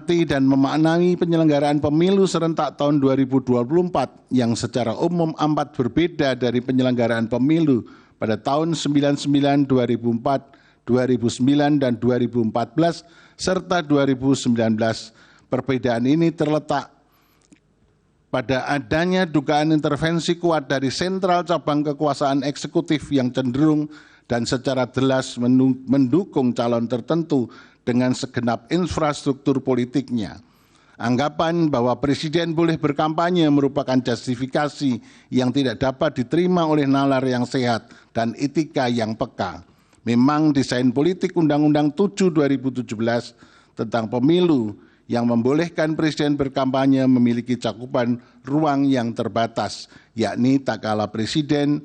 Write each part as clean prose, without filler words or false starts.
mencermati dan memaknai penyelenggaraan pemilu serentak tahun 2024 yang secara umum amat berbeda dari penyelenggaraan pemilu pada tahun 99, 2004, 2009, dan 2014, serta 2019. Perbedaan ini terletak pada adanya dugaan intervensi kuat dari sentral cabang kekuasaan eksekutif yang cenderung dan secara jelas mendukung calon tertentu dengan segenap infrastruktur politiknya. Anggapan bahwa presiden boleh berkampanye merupakan justifikasi yang tidak dapat diterima oleh nalar yang sehat dan etika yang peka. Memang desain politik Undang-Undang 7 2017 tentang pemilu yang membolehkan presiden berkampanye memiliki cakupan ruang yang terbatas, yakni tak kala presiden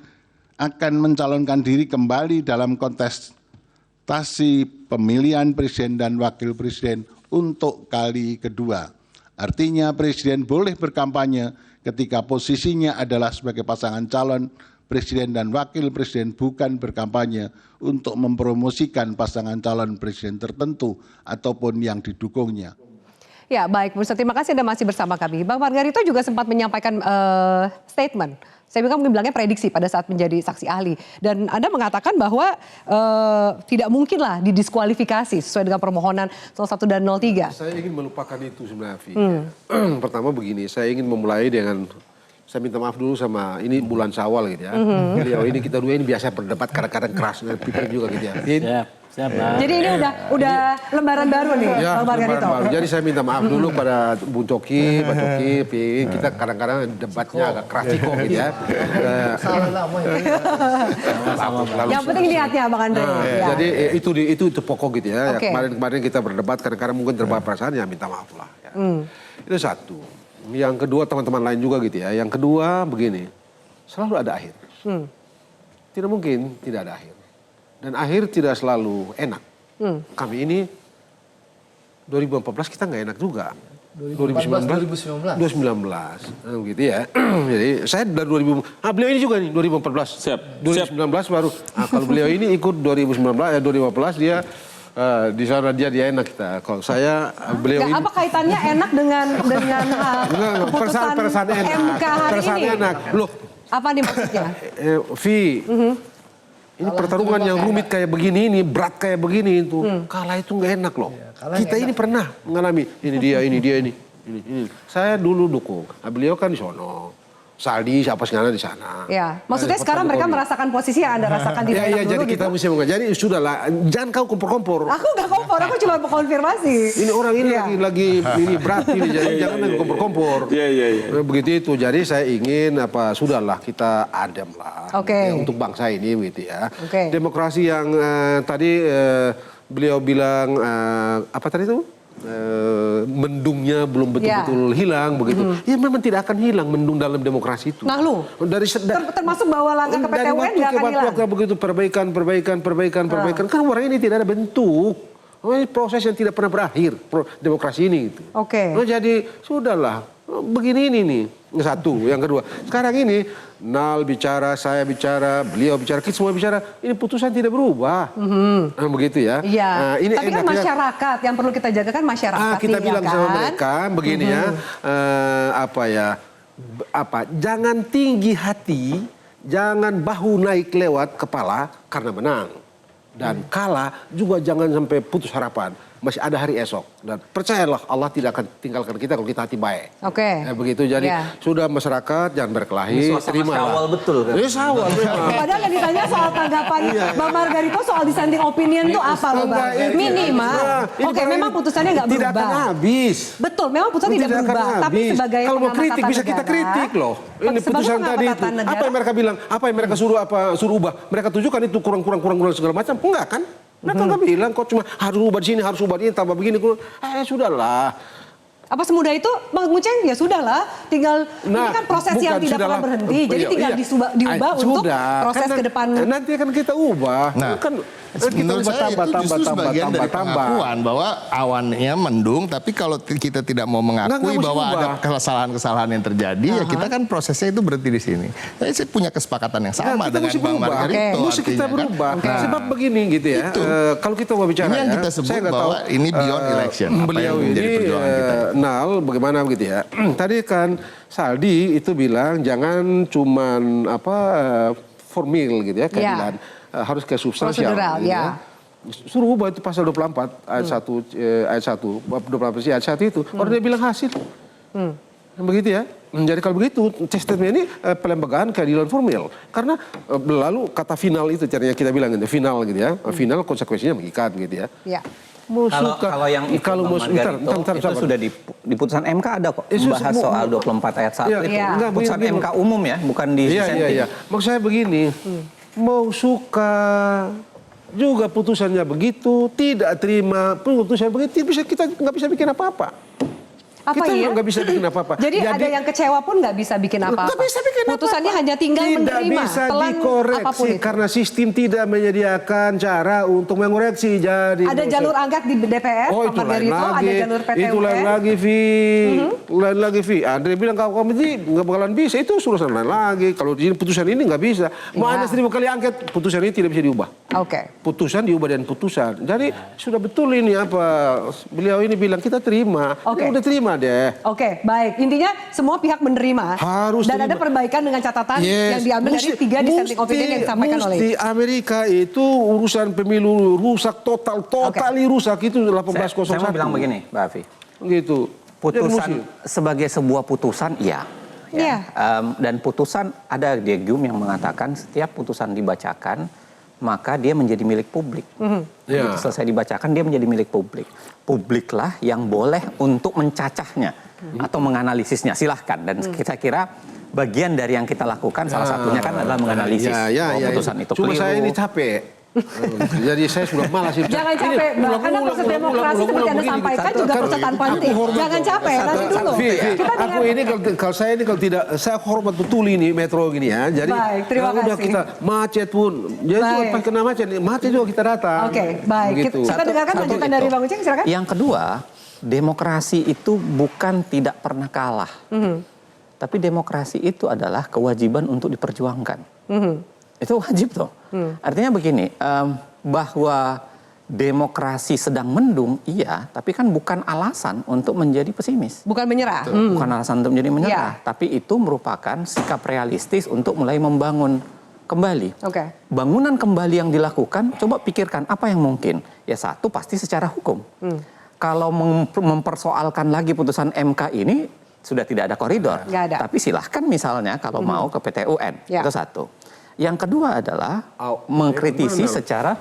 akan mencalonkan diri kembali dalam kontestasi pemilihan presiden dan wakil presiden untuk kali kedua. Artinya presiden boleh berkampanye ketika posisinya adalah sebagai pasangan calon presiden dan wakil presiden, bukan berkampanye untuk mempromosikan pasangan calon presiden tertentu ataupun yang didukungnya. Ya baik, Bu Ustadz, terima kasih Anda masih bersama kami. Bang Margarito juga sempat menyampaikan statement. Saya mungkin bilangnya prediksi pada saat menjadi saksi ahli. Dan Anda mengatakan bahwa tidak mungkinlah didiskualifikasi sesuai dengan permohonan 01 dan 03. Saya ingin melupakan itu sebenarnya, Vi. Pertama begini, saya ingin memulai dengan, saya minta maaf dulu sama, ini bulan Syawal gitu ya. Beliau ini, kita dua ini biasa berdebat kadang-kadang keras, dan Peter juga gitu ya. Siap, jadi ini udah lembaran baru nih, ya, Bang Margarito. Jadi saya minta maaf dulu pada Bung Coki, Pak Coki, kita kadang-kadang debatnya agak keras kok gitu ya. Yang penting niatnya Bang Andre. Jadi itu pokok gitu ya. Kemarin kita berdebat kadang-kadang mungkin terbawa perasaan, ya minta maaf lah. Ya. Itu satu. Yang kedua, teman-teman lain juga gitu ya. Yang kedua begini, selalu ada akhir. Tidak mungkin tidak ada akhir. Dan akhir tidak selalu enak. Kami ini 2014 kita nggak enak juga. 2019. Gitu ya. Jadi saya dari 2000, beliau ini juga nih 2014. Siap. 2019 baru. Kalau beliau ini ikut 2015 dia di sana dia enak kita. Kalau saya beliau ini. Apa kaitannya enak dengan keputusan MK hari ini? Enak. Loh. Apa nih maksudnya? Vi. Ini pertarungan yang rumit kayak begini, ini berat kayak begini itu. Kalah itu nggak enak loh. Kita ini pernah mengalami ini dia. Saya dulu dukung. Nah, beliau kan di sono. Saldi siapa segala di sana. Ya, maksudnya sekarang mereka merasakan posisi yang Anda rasakan di dalam dulu jadi gitu. kita mesti jadi sudahlah, jangan kau kompor-kompor. Aku nggak kompor, aku cuma konfirmasi. Ini orang ini lagi ini berat ini, jadi jangan lagi kompor-kompor. Iya. Begitu itu. Jadi saya ingin sudahlah kita adem lah untuk bangsa ini gitu ya. Demokrasi yang tadi beliau bilang apa tadi itu? Mendungnya belum betul-betul hilang begitu. Ya memang tidak akan hilang mendung dalam demokrasi itu. Nah lu, termasuk bahwa langkah ke PT UN tidak akan hilang. Begitu perbaikan. Kan orang ini tidak ada bentuk. Ini proses yang tidak pernah berakhir, demokrasi ini. Gitu. Jadi sudahlah, begini ini nih. Satu, yang kedua. Sekarang ini, Nal bicara, saya bicara, beliau bicara, kita semua bicara. Ini putusan tidak berubah. Begitu ya. Iya, ini tapi kan masyarakat, yang perlu kita jaga kan masyarakat. Kita bilang sama mereka, begini ya. Jangan tinggi hati, jangan bahu naik lewat kepala karena menang. Dan kalah juga jangan sampai putus harapan. Masih ada hari esok. Dan percayalah Allah tidak akan tinggalkan kita kalau kita hati baik. Begitu jadi sudah masyarakat jangan berkelahi. Terimalah. Syawal betul kan? Ini Syawal. Padahal yang ditanya soal tanggapan Bang Margarito soal dissenting opinion itu apa loh Bang? Minimal. Memang putusannya nggak berubah. Tidak akan habis. Betul, memang putusan tidak berubah. Tapi sebagai kalau mau kritik bisa kita kritik loh. Ini putusan tadi itu. Apa yang mereka bilang? Apa yang mereka suruh ubah? Mereka tunjukkan itu kurang segala macam. Enggak kan? Mereka nggak bilang kok cuma harus ubah di sini, harus ubah di ini, tambah begini. Sudahlah. Apa semudah itu, Bang Ngucen? Ya sudahlah, tinggal ini kan proses yang tidak pernah berhenti. Jadi tinggal diubah untuk proses ke depan. Nanti akan kita ubah. Menurut saya itu justru sebagian dari pengakuan bahwa awannya mendung, tapi kalau kita tidak mau mengakui bahwa ada kesalahan-kesalahan yang terjadi, ya kita kan prosesnya itu berhenti di sini. Saya punya kesepakatan yang sama dengan Bang Margarito. Mesti kita berubah. Sebab begini gitu ya. Kalau kita mau bicara, ini yang kita sebut bahwa ini beyond election. Beliau ini Nal, bagaimana begitu ya? Tadi kan Saldi itu bilang jangan cuman formil gitu ya, keadilan. Harus ke substansial. Prosedural, gitu ya. Suruh ubah itu pasal 24 ayat 1 ayat 1 24 ayat 1 itu. Orang dia bilang hasil. Begitu ya. Jadi kalau begitu statement ini pelembagaan keadilan formil. Karena lalu kata final itu caranya kita bilang gitu, final gitu ya. Final konsekuensinya mengikat gitu ya. Ya. Kalau yang itu, kalau itu sudah di putusan MK ada kok membahas soal 24 ayat 1 itu. Enggak, putusan MK umum ya, bukan di Iya. Maksud saya begini, mau suka juga putusannya begitu, tidak terima putusannya begitu, kita nggak bisa bikin apa-apa. Kita nggak bisa bikin apa-apa. Jadi ada yang kecewa pun nggak bisa bikin apa-apa. Nggak bisa bikin apa-apa. Putusannya hanya tinggal menerima. Tidak bisa dikoreksi karena sistem tidak menyediakan cara untuk mengoreksi. Jadi ada jalur angket di DPR, Pak Margarito, ada jalur PT UN. Itu lain lagi, Vi. Lain lagi, Vi. Andre bilang kalau komisi nggak bakalan bisa, itu urusan lain lagi. Kalau di putusan ini nggak bisa. Mau ada 1000 kali angket, putusan ini tidak bisa diubah. Putusan diubah dan putusan. Jadi sudah betul ini beliau ini bilang kita terima. Ya udah terima deh. Baik. Intinya semua pihak menerima. Harus dan terima. ada perbaikan dengan catatan yang diambil dari 3 dissenting opinion yang disampaikan oleh. Amerika itu urusan pemilu rusak totally rusak itu 1801. Saya mau bilang begini, Mbak Afi. Gitu. Putusan sebagai sebuah putusan iya. Dan putusan ada diagium yang mengatakan setiap putusan dibacakan maka dia menjadi milik publik. Begitu selesai dibacakan dia menjadi milik publik. Publiklah yang boleh untuk mencacahnya atau menganalisisnya. Silahkan. Dan saya kira bagian dari yang kita lakukan salah satunya kan adalah menganalisis putusan itu Cuma keliru. saya ini capek. Jadi saya sudah malas. Jangan capek, karena proses demokrasi seperti Anda sampaikan juga persetan politik. Jangan capek, nanti dulu. Aku ini kalau saya ini kalau tidak, saya hormat betul ini metro gini ya. Jadi terima kasih. kita macet pun, jadi pas kena macet juga kita datang. Baik. Kita dengarkan lanjutan dari Bang Uceng, silakan. Yang kedua, demokrasi itu bukan tidak pernah kalah. Tapi demokrasi itu adalah kewajiban untuk diperjuangkan. Itu wajib toh. Artinya begini, bahwa demokrasi sedang mendung, iya, tapi kan bukan alasan untuk menjadi pesimis. Bukan menyerah. Bukan alasan untuk menjadi menyerah, tapi itu merupakan sikap realistis untuk mulai membangun kembali. Bangunan kembali yang dilakukan, coba pikirkan apa yang mungkin. Ya satu, pasti secara hukum. Kalau mempersoalkan lagi putusan MK ini, sudah tidak ada koridor. Tapi silahkan misalnya kalau mau ke PT UN, itu satu. Yang kedua adalah mengkritisi secara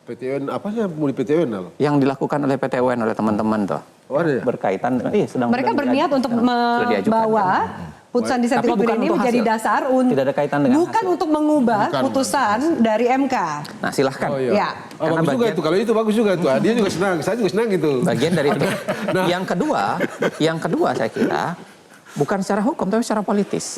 PT UN, apa sih mau di PT UN? yang dilakukan oleh PT UN oleh teman-teman tuh. Berkaitan dengan mereka berniat untuk membawa putusan dissenting opinion ini menjadi dasar untuk tidak ada kaitan dengan bukan hasil. Untuk mengubah putusan dari MK. Nah, silahkan. Karena bagus juga itu, kalau itu bagus juga tuh. Dia juga senang, saya juga senang gitu. Bagian dari itu. Yang kedua saya kira bukan secara hukum tapi secara politis.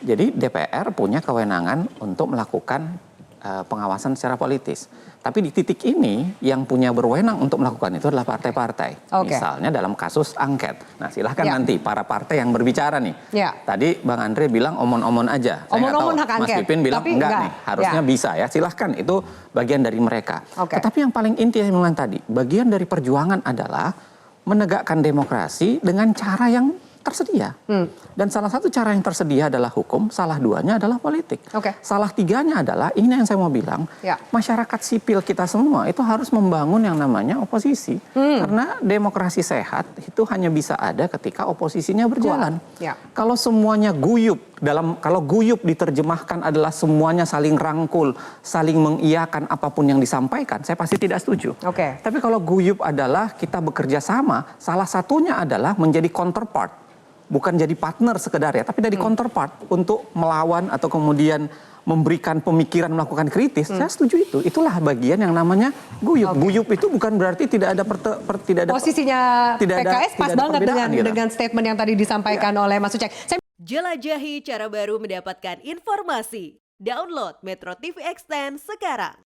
Jadi DPR punya kewenangan untuk melakukan pengawasan secara politis. Tapi di titik ini yang punya berwenang untuk melakukan itu adalah partai-partai. Misalnya dalam kasus angket. Nah silahkan nanti para partai yang berbicara nih. Tadi Bang Andre bilang omon-omon aja. Saya nggak tahu. Mas Pipin bilang enggak nih. Harusnya bisa ya. Silahkan itu bagian dari mereka. Tetapi yang paling inti yang bilang tadi. Bagian dari perjuangan adalah menegakkan demokrasi dengan cara yang tersedia. Dan salah satu cara yang tersedia adalah hukum, salah duanya adalah politik. Salah tiganya adalah, ini yang saya mau bilang, masyarakat sipil kita semua itu harus membangun yang namanya oposisi. Karena demokrasi sehat itu hanya bisa ada ketika oposisinya berjalan. Kalau semuanya guyup, kalau guyup diterjemahkan adalah semuanya saling rangkul, saling mengiyakan apapun yang disampaikan, saya pasti tidak setuju. Tapi kalau guyup adalah kita bekerja sama, salah satunya adalah menjadi counterpart. Bukan jadi partner sekedar ya, tapi dari counterpart untuk melawan atau kemudian memberikan pemikiran, melakukan kritis. Saya setuju itu. Itulah bagian yang namanya guyup. Guyup itu bukan berarti tidak ada tidak ada posisinya PKS pas banget dengan statement yang tadi disampaikan oleh Mas Uceng. Jelajahi cara baru mendapatkan informasi. Download Metro TV Extend sekarang.